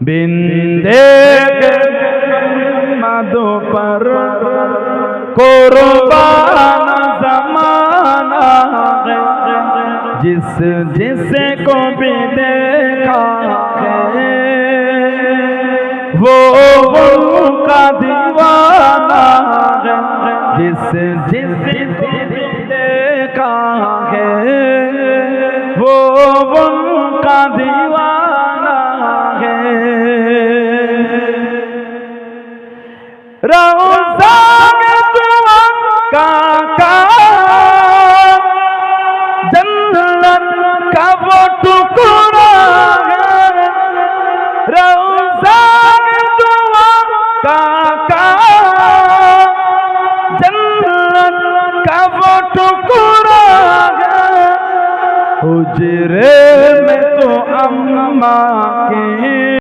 बिंदे के मधु पर कुर्बान ज़माना है, जिस जिसे को भी देखा है वो उनका दीवाना है, जिस जिसे को भी देखा है वो उनका दीवाना है। रौज़ा में दुआ का जन्नत का वो टुकड़ा है, रौज़ा में दुआ का जन्नत का वो टुकड़ा है। हुजरे में तो अम्मा की